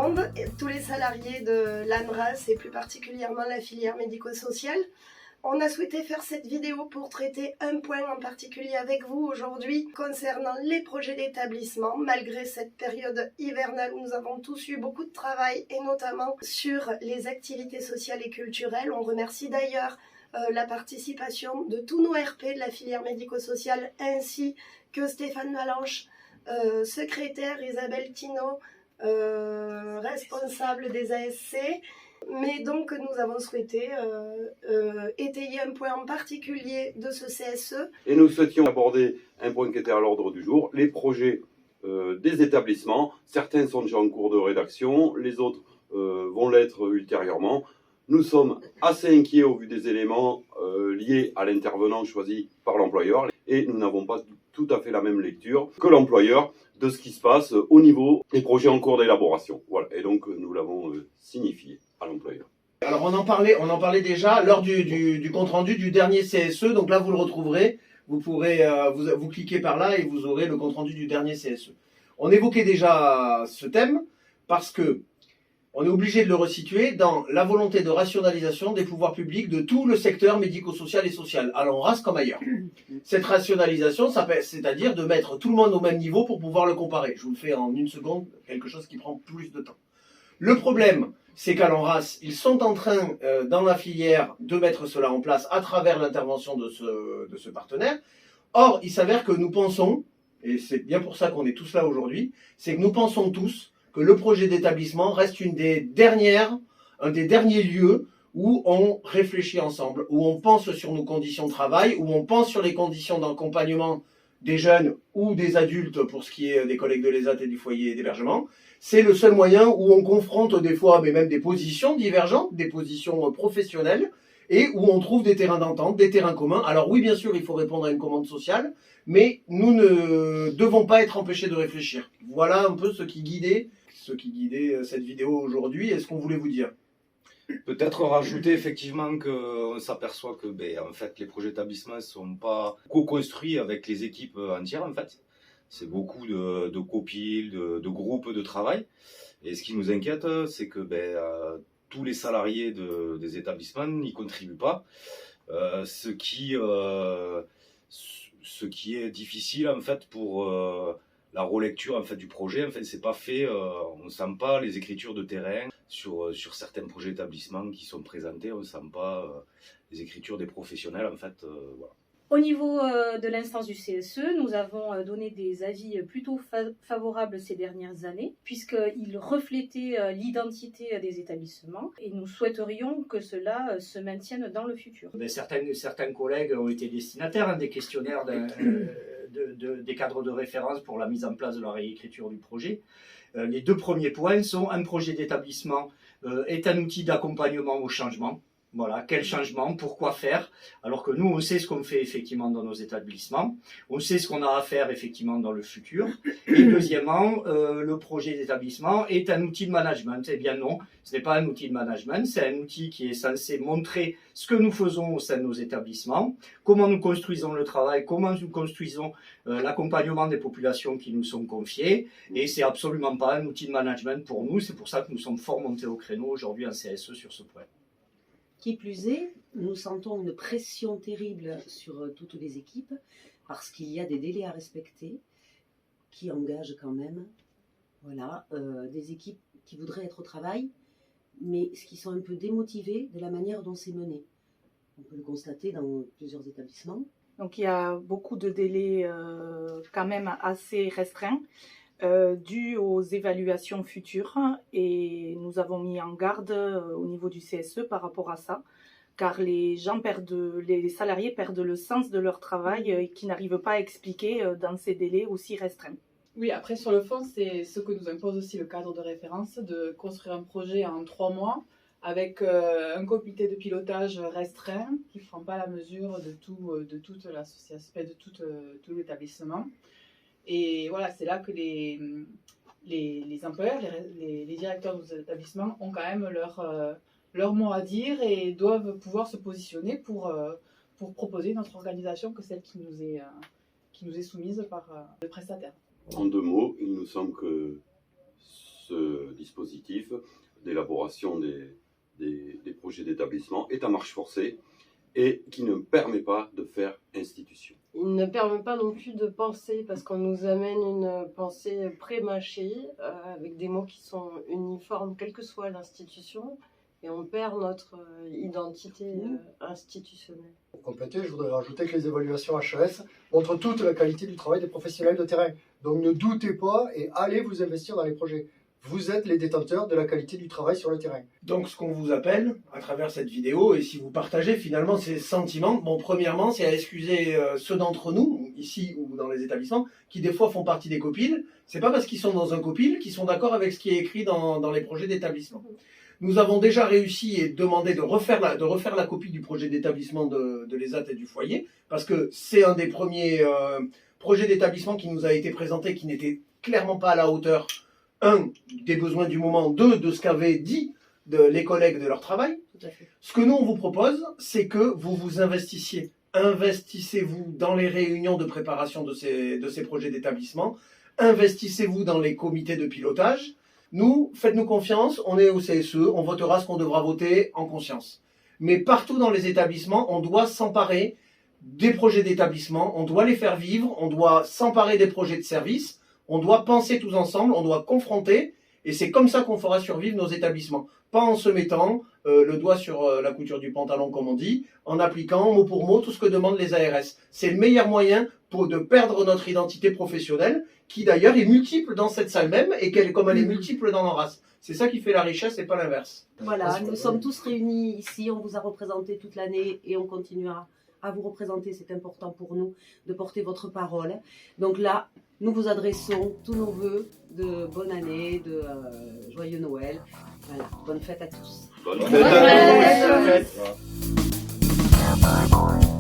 monde, et tous les salariés de l'ANRAS et plus particulièrement la filière médico-sociale. On a souhaité faire cette vidéo pour traiter un point en particulier avec vous aujourd'hui concernant les projets d'établissement, malgré cette période hivernale où nous avons tous eu beaucoup de travail et notamment sur les activités sociales et culturelles. On remercie d'ailleurs la participation de tous nos RP de la filière médico-sociale ainsi que Stéphane Malanche, secrétaire, Isabelle Thinault, responsable des ASC. Mais donc nous avons souhaité étayer un point en particulier de ce CSE. Et nous souhaitions aborder un point qui était à l'ordre du jour, les projets des établissements. Certains sont déjà en cours de rédaction, les autres vont l'être ultérieurement. Nous sommes assez inquiets au vu des éléments liés à l'intervenant choisi par l'employeur et nous n'avons pas tout à fait la même lecture que l'employeur de ce qui se passe au niveau des projets en cours d'élaboration. Voilà. Et donc nous l'avons signifié à l'employeur. Alors on en parlait déjà lors du compte rendu du dernier CSE, donc là vous le retrouverez, vous pourrez vous cliquez par là et vous aurez le compte rendu du dernier CSE. On évoquait déjà ce thème parce que on est obligé de le resituer dans la volonté de rationalisation des pouvoirs publics de tout le secteur médico-social et social, à l'ANRAS comme ailleurs. Cette rationalisation, c'est-à-dire de mettre tout le monde au même niveau pour pouvoir le comparer. Je vous le fais en une seconde, quelque chose qui prend plus de temps. Le problème, c'est qu'à l'ANRAS, ils sont en train, dans la filière, de mettre cela en place à travers l'intervention de ce partenaire. Or, il s'avère que nous pensons, et c'est bien pour ça qu'on est tous là aujourd'hui, c'est que nous pensons tous que le projet d'établissement reste un des derniers lieux où on réfléchit ensemble, où on pense sur nos conditions de travail, où on pense sur les conditions d'accompagnement des jeunes ou des adultes pour ce qui est des collègues de l'ESAT et du foyer d'hébergement. C'est le seul moyen où on confronte des fois, mais même des positions divergentes, des positions professionnelles, et où on trouve des terrains d'entente, des terrains communs. Alors oui, bien sûr, il faut répondre à une commande sociale, mais nous ne devons pas être empêchés de réfléchir. Voilà un peu ce qui guidait cette vidéo aujourd'hui et ce qu'on voulait vous dire. Peut-être rajouter effectivement qu'on s'aperçoit que en fait, les projets d'établissement ne sont pas co-construits avec les équipes entières. En fait. C'est beaucoup de copiles, de groupes de travail. Et ce qui nous inquiète, c'est que tous les salariés des établissements n'y contribuent pas. Ce qui est difficile en fait pour la relecture en fait du projet. En fait, c'est pas fait. On ne sent pas les écritures de terrain sur certains projets d'établissement qui sont présentés. On ne sent pas les écritures des professionnels en fait. Voilà. Au niveau de l'instance du CSE, nous avons donné des avis plutôt favorables ces dernières années, puisqu'ils reflétaient l'identité des établissements et nous souhaiterions que cela se maintienne dans le futur. Certains collègues ont été destinataires des questionnaires des cadres de référence pour la mise en place de la réécriture du projet. Les deux premiers points sont: un projet d'établissement est un outil d'accompagnement au changement. Voilà, quel changement, pourquoi faire, alors que nous, on sait ce qu'on fait effectivement dans nos établissements, on sait ce qu'on a à faire effectivement dans le futur. Et deuxièmement, le projet d'établissement est un outil de management. Eh bien non, ce n'est pas un outil de management, c'est un outil qui est censé montrer ce que nous faisons au sein de nos établissements, comment nous construisons le travail, comment nous construisons l'accompagnement des populations qui nous sont confiées, et c'est absolument pas un outil de management pour nous. C'est pour ça que nous sommes fort montés au créneau aujourd'hui en CSE sur ce point. Qui plus est, nous sentons une pression terrible sur toutes les équipes parce qu'il y a des délais à respecter qui engagent quand même des équipes qui voudraient être au travail, mais qui sont un peu démotivées de la manière dont c'est mené. On peut le constater dans plusieurs établissements. Donc il y a beaucoup de délais quand même assez restreints. Dû aux évaluations futures, et nous avons mis en garde au niveau du CSE par rapport à ça, car les salariés perdent le sens de leur travail et qui n'arrivent pas à expliquer dans ces délais aussi restreints. Oui, après sur le fond, c'est ce que nous impose aussi le cadre de référence, de construire un projet en 3 mois avec un comité de pilotage restreint qui ne prend pas la mesure de toute l'association, de tout l'établissement. Et voilà, c'est là que les employeurs, les directeurs de nos établissements ont quand même leur mot à dire et doivent pouvoir se positionner pour proposer une autre organisation que celle qui nous est soumise par le prestataire. En 2 mots, il nous semble que ce dispositif d'élaboration des projets d'établissement est à marche forcée et qui ne permet pas de faire institution. Il ne permet pas non plus de penser, parce qu'on nous amène une pensée pré-mâchée, avec des mots qui sont uniformes, quelle que soit l'institution, et on perd notre identité institutionnelle. Pour compléter, je voudrais rajouter que les évaluations HAS montrent toute la qualité du travail des professionnels de terrain. Donc ne doutez pas et allez vous investir dans les projets. Vous êtes les détenteurs de la qualité du travail sur le terrain. Donc ce qu'on vous appelle à travers cette vidéo, et si vous partagez finalement ces sentiments, bon premièrement c'est à excuser ceux d'entre nous, ici ou dans les établissements, qui des fois font partie des copiles. C'est pas parce qu'ils sont dans un copil qu'ils sont d'accord avec ce qui est écrit dans les projets d'établissement. Nous avons déjà réussi et demandé de refaire la copie du projet d'établissement de l'ESAT et du foyer, parce que c'est un des premiers projets d'établissement qui nous a été présenté, qui n'était clairement pas à la hauteur, un, des besoins du moment, deux, de ce qu'avaient dit les collègues de leur travail. Tout à fait. Ce que nous, on vous propose, c'est que vous vous investissiez. Investissez-vous dans les réunions de préparation de ces projets d'établissement. Investissez-vous dans les comités de pilotage. Nous, faites-nous confiance, on est au CSE, on votera ce qu'on devra voter en conscience. Mais partout dans les établissements, on doit s'emparer des projets d'établissement, on doit les faire vivre, on doit s'emparer des projets de service. On doit penser tous ensemble, on doit confronter, et c'est comme ça qu'on fera survivre nos établissements. Pas en se mettant le doigt sur la couture du pantalon, comme on dit, en appliquant mot pour mot tout ce que demandent les ARS. C'est le meilleur moyen de perdre notre identité professionnelle, qui d'ailleurs est multiple dans cette salle même, et comme elle est multiple dans l'ANRAS. C'est ça qui fait la richesse et pas l'inverse. Voilà, nous sommes tous réunis ici, on vous a représenté toute l'année et on continuera à vous représenter. C'est important pour nous de porter votre parole. Donc là, nous vous adressons tous nos vœux de bonne année, de joyeux Noël. Voilà, bonne fête à tous. Bonne fête à tous. Bonne fête.